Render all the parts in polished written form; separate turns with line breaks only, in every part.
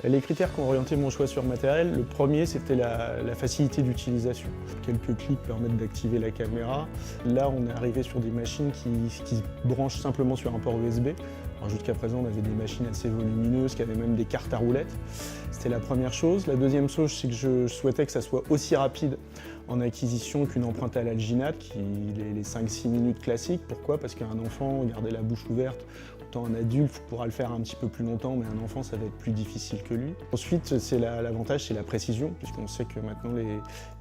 Les critères qui ont orienté mon choix sur matériel, le premier c'était la facilité d'utilisation. Quelques clics permettent d'activer la caméra. Là on est arrivé sur des machines qui se branchent simplement sur un port USB. Jusqu'à présent on avait des machines assez volumineuses qui avaient même des cartes à roulettes. C'était la première chose. La deuxième chose c'est que je souhaitais que ça soit aussi rapide en acquisition qu'une empreinte à l'alginate, qui est les 5-6 minutes classiques. Pourquoi? Parce qu'un enfant, garder la bouche ouverte, autant un adulte pourra le faire un petit peu plus longtemps, mais un enfant, ça va être plus difficile que lui. Ensuite, l'avantage, c'est la précision, puisqu'on sait que maintenant,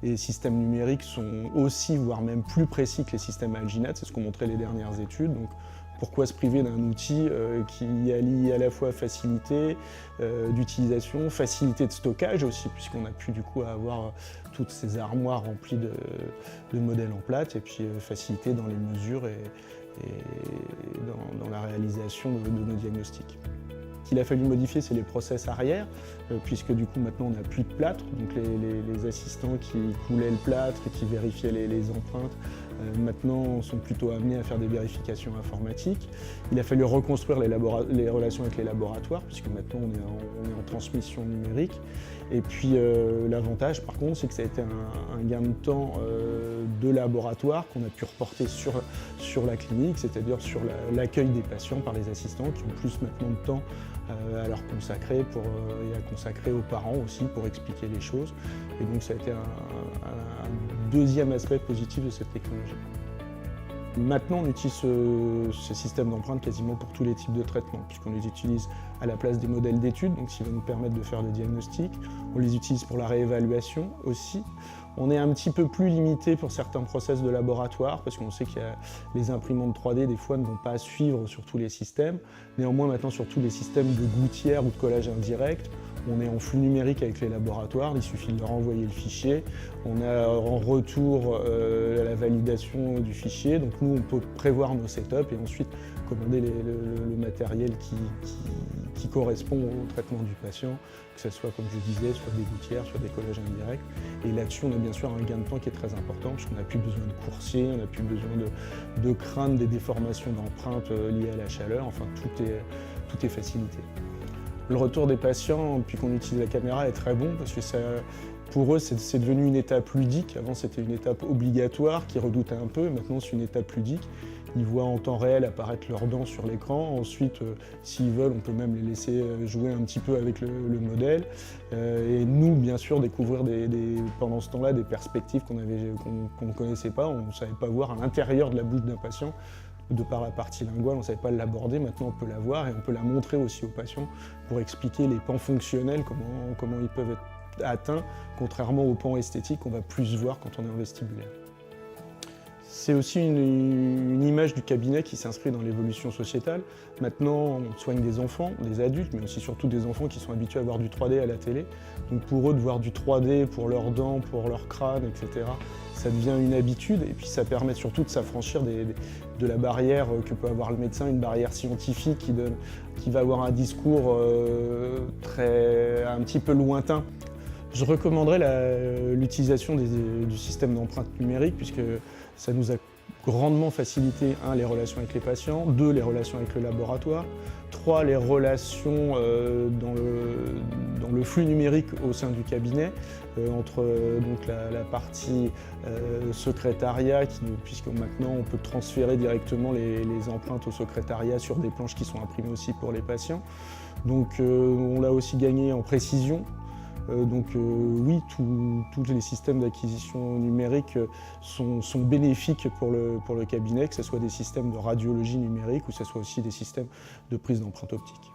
les systèmes numériques sont aussi, voire même plus précis que les systèmes à alginate. C'est ce qu'ont montré les dernières études. Donc, pourquoi se priver d'un outil qui allie à la fois facilité d'utilisation, facilité de stockage aussi, puisqu'on a pu du coup avoir toutes ces armoires remplies de modèles en plate, et puis facilité dans les mesures et dans la réalisation de nos diagnostics. Ce qu'il a fallu modifier, c'est les process arrière, puisque du coup maintenant on n'a plus de plâtre, donc les assistants qui coulaient le plâtre et qui vérifiaient les empreintes, maintenant sont plutôt amenés à faire des vérifications informatiques. Il a fallu reconstruire les relations avec les laboratoires, puisque maintenant on est en transmission numérique. Et puis l'avantage par contre, c'est que ça a été un gain de temps de laboratoire qu'on a pu reporter sur la clinique, c'est-à-dire sur l'accueil des patients par les assistants qui ont plus maintenant de temps à leur consacrer et à consacrer aux parents aussi pour expliquer les choses. Et donc ça a été un deuxième aspect positif de cette technologie. Maintenant, on utilise ce système d'empreinte quasiment pour tous les types de traitements, puisqu'on les utilise à la place des modèles d'études, donc ce qui va nous permettre de faire le diagnostic. On les utilise pour la réévaluation aussi. On est un petit peu plus limité pour certains process de laboratoire, parce qu'on sait que les imprimantes 3D, des fois, ne vont pas suivre sur tous les systèmes. Néanmoins, maintenant, sur tous les systèmes de gouttière ou de collage indirect, on est en flux numérique avec les laboratoires, il suffit de leur envoyer le fichier. On a en retour la validation du fichier, donc nous on peut prévoir nos setups et ensuite commander le matériel qui correspond au traitement du patient, que ce soit, comme je disais, sur des gouttières, sur des collages indirects. Et là-dessus, on a bien sûr un gain de temps qui est très important, puisqu'on n'a plus besoin de coursier, on n'a plus besoin de craindre des déformations d'empreintes liées à la chaleur, enfin tout est facilité. Le retour des patients, depuis qu'on utilise la caméra, est très bon parce que pour eux, c'est devenu une étape ludique. Avant, c'était une étape obligatoire qui redoutait un peu. Maintenant, c'est une étape ludique. Ils voient en temps réel apparaître leurs dents sur l'écran. Ensuite, s'ils veulent, on peut même les laisser jouer un petit peu avec le modèle. Et nous, bien sûr, découvrir pendant ce temps-là des perspectives qu'on ne connaissait pas. On ne savait pas voir à l'intérieur de la bouche d'un patient. De par la partie linguale, on ne savait pas l'aborder, maintenant on peut la voir et on peut la montrer aussi aux patients pour expliquer les pans fonctionnels, comment ils peuvent être atteints, contrairement aux pans esthétiques qu'on va plus voir quand on est en vestibulaire. C'est aussi une image du cabinet qui s'inscrit dans l'évolution sociétale. Maintenant, on soigne des enfants, des adultes, mais aussi surtout des enfants qui sont habitués à voir du 3D à la télé. Donc pour eux, de voir du 3D pour leurs dents, pour leur crâne, etc., ça devient une habitude et puis ça permet surtout de s'affranchir de la barrière que peut avoir le médecin, une barrière scientifique qui va avoir un discours un petit peu lointain. Je recommanderais l'utilisation du système d'empreinte numérique puisque ça nous a grandement facilité, 1, les relations avec les patients, 2, les relations avec le laboratoire, 3, les relations dans le flux numérique au sein du cabinet, entre donc la partie secrétariat, puisque maintenant on peut transférer directement les empreintes au secrétariat sur des planches qui sont imprimées aussi pour les patients. Donc on l'a aussi gagné en précision. Oui, tous les systèmes d'acquisition numérique sont bénéfiques pour le cabinet, que ce soit des systèmes de radiologie numérique ou que ce soit aussi des systèmes de prise d'empreintes optiques.